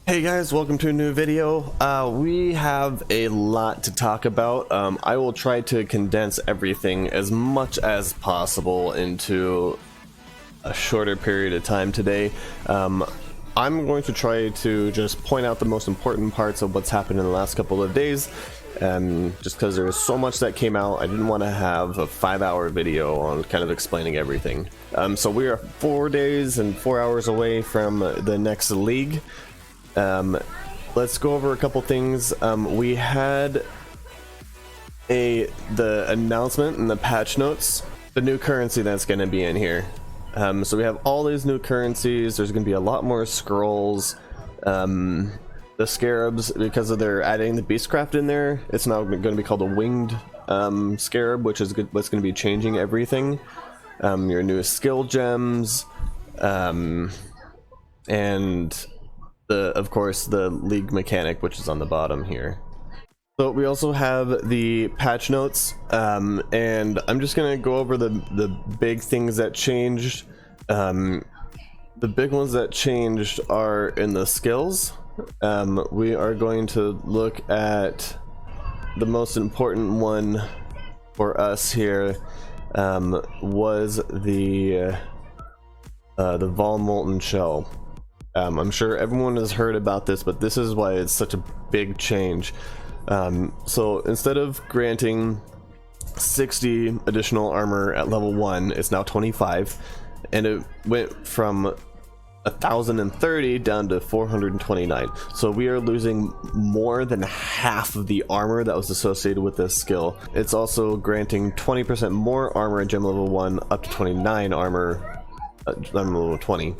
Hey guys, welcome to a new video. We have a lot to talk about. I will try to condense everything as much as possible into a shorter period of time today. I'm going to try to just point out the most important parts of what's happened in the last couple of days. Just because there was so much that came out, I didn't want to have a 5-hour video on kind of explaining everything. So we are 4 days and 4 hours away from the next league. Let's go over a couple things. We had the announcement and the patch notes, the new currency that's going to be in here. So we have all these new currencies. There's going to be a lot more scrolls. The scarabs, because of their adding the beastcraft in there, it's now going to be called a winged scarab, which is what's going to be changing everything. Your newest skill gems, and of course the league mechanic, which is on the bottom here. So we also have the patch notes, and I'm just gonna go over the big things that changed. The big ones that changed are in the skills. We are going to look at the most important one for us here. Was the Vol Molten Shell. I'm sure everyone has heard about this, but this is why it's such a big change. So instead of granting 60 additional armor at level 1, it's now 25, and it went from 1,030 down to 429. So we are losing more than half of the armor that was associated with this skill. It's also granting 20% more armor at gem level 1 up to 29 armor at gem level 20.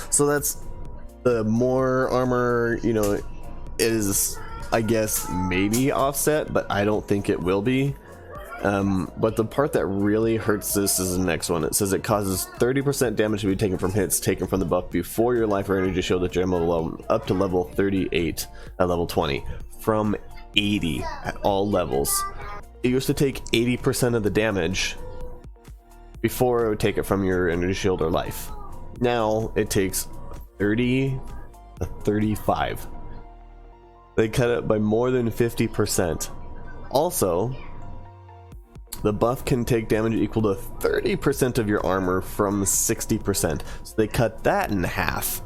So that's the more armor, you know, is, I guess, maybe offset, but I don't think it will be. But the part that really hurts this is the next one. It says it causes 30% damage to be taken from hits taken from the buff before your life or energy shield at gem level up to level 38 at level 20 from 80 at all levels. It used to take 80% of the damage before it would take it from your energy shield or life. Now it takes 30 to 35. They cut it by more than 50%. Also, the buff can take damage equal to 30% of your armor from 60%. So they cut that in half.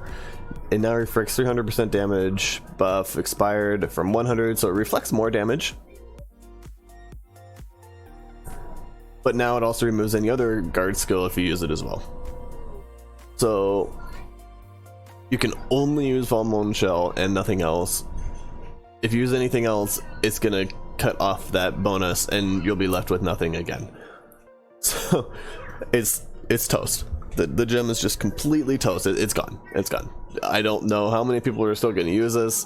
It now reflects 300% damage. Buff expired from 100, so it reflects more damage. But now it also removes any other guard skill if you use it as well. So you can only use Vol Molten Shell and nothing else. If you use anything else, it's gonna cut off that bonus and you'll be left with nothing again. So it's toast. The gem is just completely toasted. It's gone. It's gone. I don't know how many people are still gonna use this.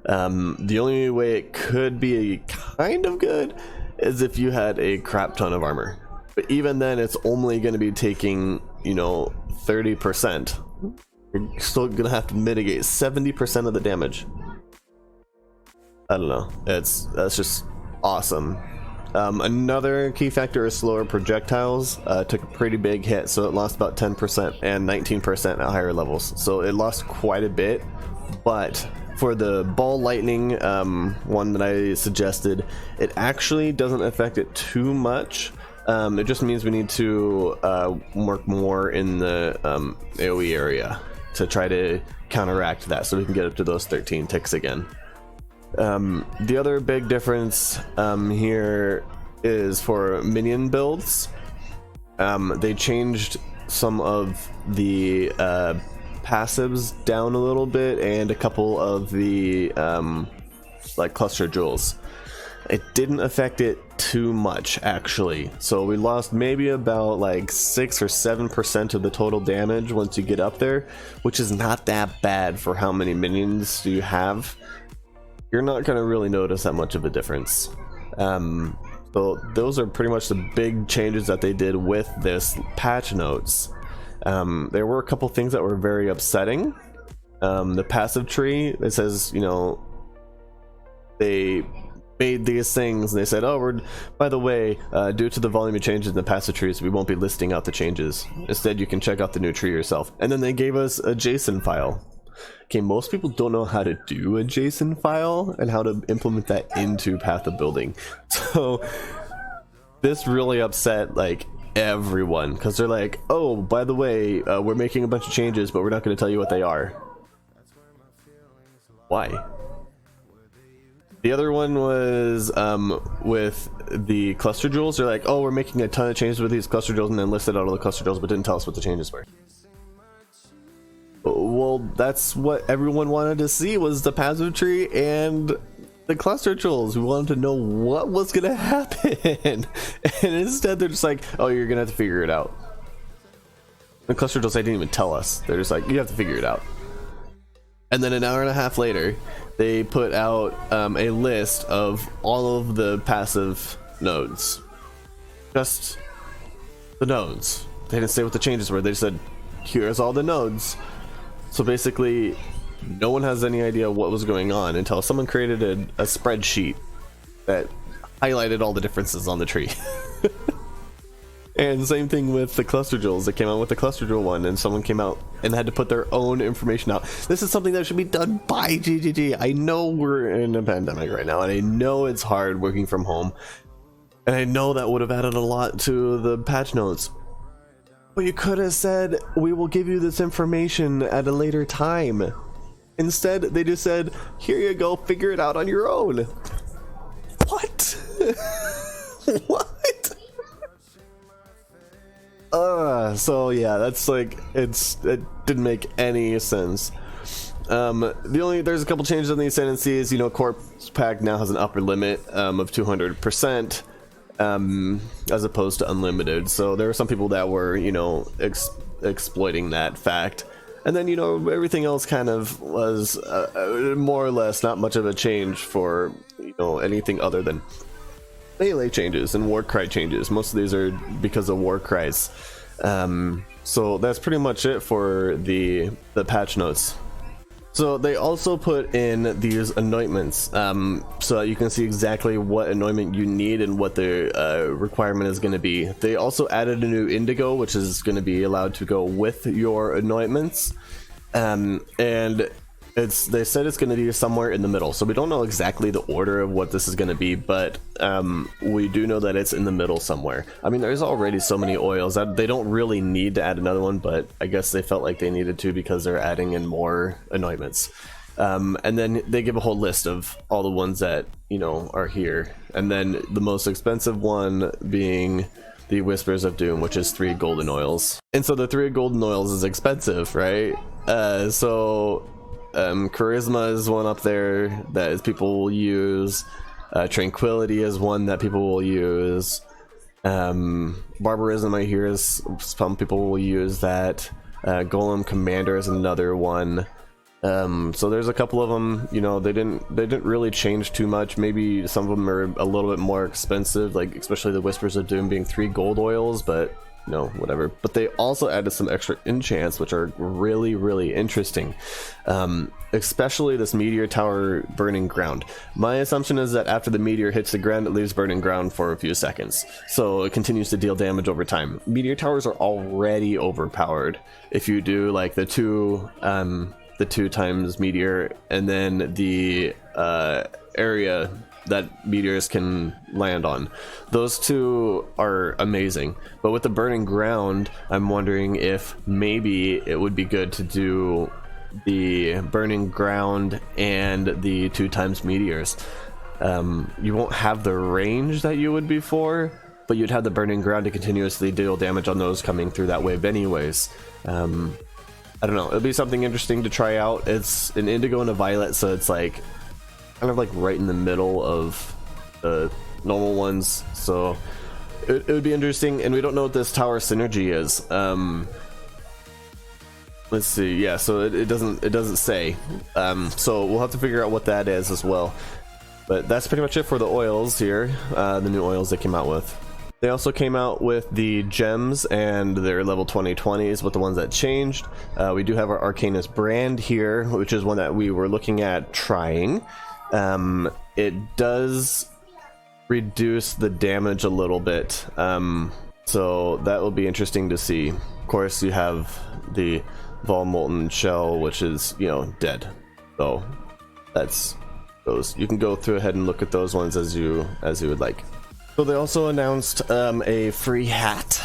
The only way it could be kind of good is if you had a crap ton of armor. But even then, it's only going to be taking, you know, 30%. You're still going to have to mitigate 70% of the damage. I don't know. That's just awesome. Another key factor is slower projectiles. Took a pretty big hit, so it lost about 10% and 19% at higher levels. So it lost quite a bit, but for the ball lightning one that I suggested, it actually doesn't affect it too much. It just means we need to work more in the AoE area to try to counteract that so we can get up to those 13 ticks again. The other big difference here is for minion builds. They changed some of the passives down a little bit and a couple of the like cluster jewels. It didn't affect it too much, actually. So we lost maybe about like 6 or 7% of the total damage once you get up there, which is not that bad for how many minions you have. You're not going to really notice that much of a difference. So those are pretty much the big changes that they did with this patch notes. There were a couple things that were very upsetting. The passive tree, it says, you know, they made these things and they said, oh, we're, by the way, due to the volume of changes in the passive trees, we won't be listing out the changes. Instead, you can check out the new tree yourself. And then they gave us a JSON file. Okay, most people don't know how to do a JSON file and how to implement that into Path of Building. So this really upset like everyone, because they're like, oh, by the way, we're making a bunch of changes, but we're not going to tell you what they are. Why? The other one was with the cluster jewels. They're like, oh, we're making a ton of changes with these cluster jewels, and then listed out all the cluster jewels, but didn't tell us what the changes were. Well, that's what everyone wanted to see, was the passive tree and the cluster jewels. We wanted to know what was gonna happen, and instead they're just like, oh, you're gonna have to figure it out. The cluster jewels, they didn't even tell us. They're just like, you have to figure it out. And then an hour and a half later, they put out a list of all of the passive nodes. Just the nodes. They didn't say what the changes were. They just said, here's all the nodes. So basically, no one has any idea what was going on until someone created a spreadsheet that highlighted all the differences on the tree. And same thing with the cluster jewels. They came out with the cluster jewel one, and someone came out and had to put their own information out. This is something that should be done by GGG. I know we're in a pandemic right now, and I know it's hard working from home, and I know that would have added a lot to the patch notes. But you could have said, we will give you this information at a later time. Instead, they just said, here you go, figure it out on your own. What? What? So yeah, that's like, it didn't make any sense. There's a couple changes on the ascendancies. You know, corpse pack now has an upper limit of 200%, as opposed to unlimited. So there were some people that were, you know, exploiting that fact. And then, you know, everything else kind of was more or less not much of a change for, you know, anything other than melee changes and war cry changes. Most of these are because of war cries. So that's pretty much it for the patch notes. So they also put in these anointments, so that you can see exactly what anointment you need and what the requirement is going to be. They also added a new indigo, which is going to be allowed to go with your anointments, and they said it's going to be somewhere in the middle. So we don't know exactly the order of what this is going to be, but we do know that it's in the middle somewhere. I mean, there's already so many oils that they don't really need to add another one, but I guess they felt like they needed to because they're adding in more anointments. And then they give a whole list of all the ones that, you know, are here. And then the most expensive one being the Whispers of Doom, which is 3 golden oils. And so the 3 golden oils is expensive, right? Charisma is one up there that people will use. Tranquility is one that people will use. Barbarism, I hear, is some people will use that. Golem Commander is another one. So there's a couple of them. You know, they didn't really change too much. Maybe some of them are a little bit more expensive, like especially the Whispers of Doom being 3 gold oils, but no, whatever. But they also added some extra enchants, which are really, really interesting. Especially this Meteor Tower Burning Ground. My assumption is that after the meteor hits the ground, it leaves burning ground for a few seconds. So it continues to deal damage over time. Meteor Towers are already overpowered. If you do like the 2 times meteor, and then the area that meteors can land on. Those 2 are amazing. But with the burning ground, I'm wondering if maybe it would be good to do the burning ground and the 2 times meteors. You won't have the range that you would before, but you'd have the burning ground to continuously deal damage on those coming through that wave anyways. I don't know, it'll be something interesting to try out. It's an indigo and a violet, so it's like kind of like right in the middle of the normal ones, so it would be interesting. And we don't know what this tower synergy is. Let's see. Yeah, so it doesn't say, so we'll have to figure out what that is as well. But that's pretty much it for the oils here, the new oils they came out with. They also came out with the gems and their level 2020s with the ones that changed. We do have our Arcanus brand here, which is one that we were looking at trying. It does reduce the damage a little bit, so that will be interesting to see. Of course, you have the Vol Molten Shell, which is, you know, dead. So that's those. You can go through ahead and look at those ones as you would like. So they also announced a free hat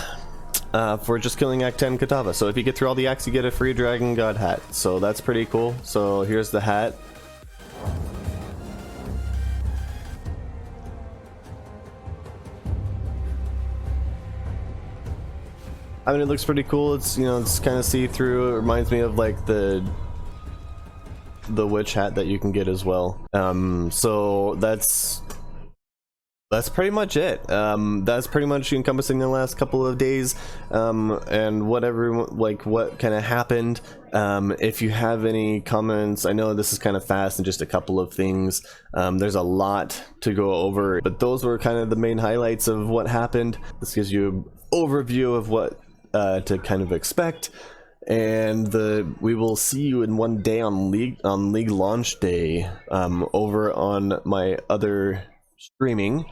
for just killing Act 10 Katava. So if you get through all the acts, you get a free Dragon God hat. So that's pretty cool. So here's the hat. I mean, it looks pretty cool. It's, you know, it's kind of see-through. It reminds me of like the witch hat that you can get as well. So that's pretty much it. That's pretty much encompassing the last couple of days, and whatever, like what kind of happened. If you have any comments, I know this is kind of fast and just a couple of things. There's a lot to go over, but those were kind of the main highlights of what happened. This gives you an overview of what to kind of expect. And we will see you in one day on League launch day, over on my other streaming,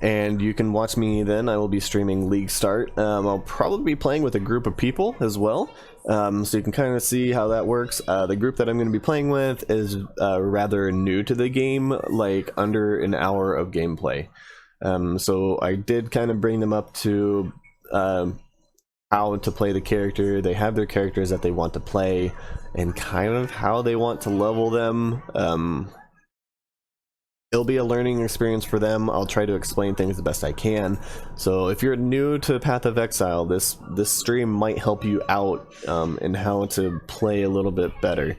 and you can watch me then. I will be streaming League Start. I'll probably be playing with a group of people as well, so you can kind of see how that works. The group that I'm going to be playing with is rather new to the game, like under an hour of gameplay. So I did kind of bring them up to how to play the character. They have their characters that they want to play and kind of how they want to level them. It'll be a learning experience for them. I'll try to explain things the best I can. So if you're new to Path of Exile, this stream might help you out in how to play a little bit better.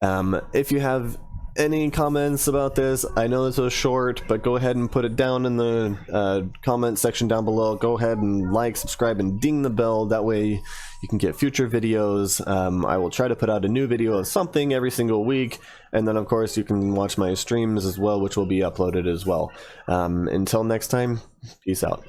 If you have any comments about this, I know this was short, but go ahead and put it down in the comment section down below. Go ahead and like, subscribe, and ding the bell. That way you can get future videos. I will try to put out a new video of something every single week, and then of course you can watch my streams as well, which will be uploaded as well. Until next time, peace out.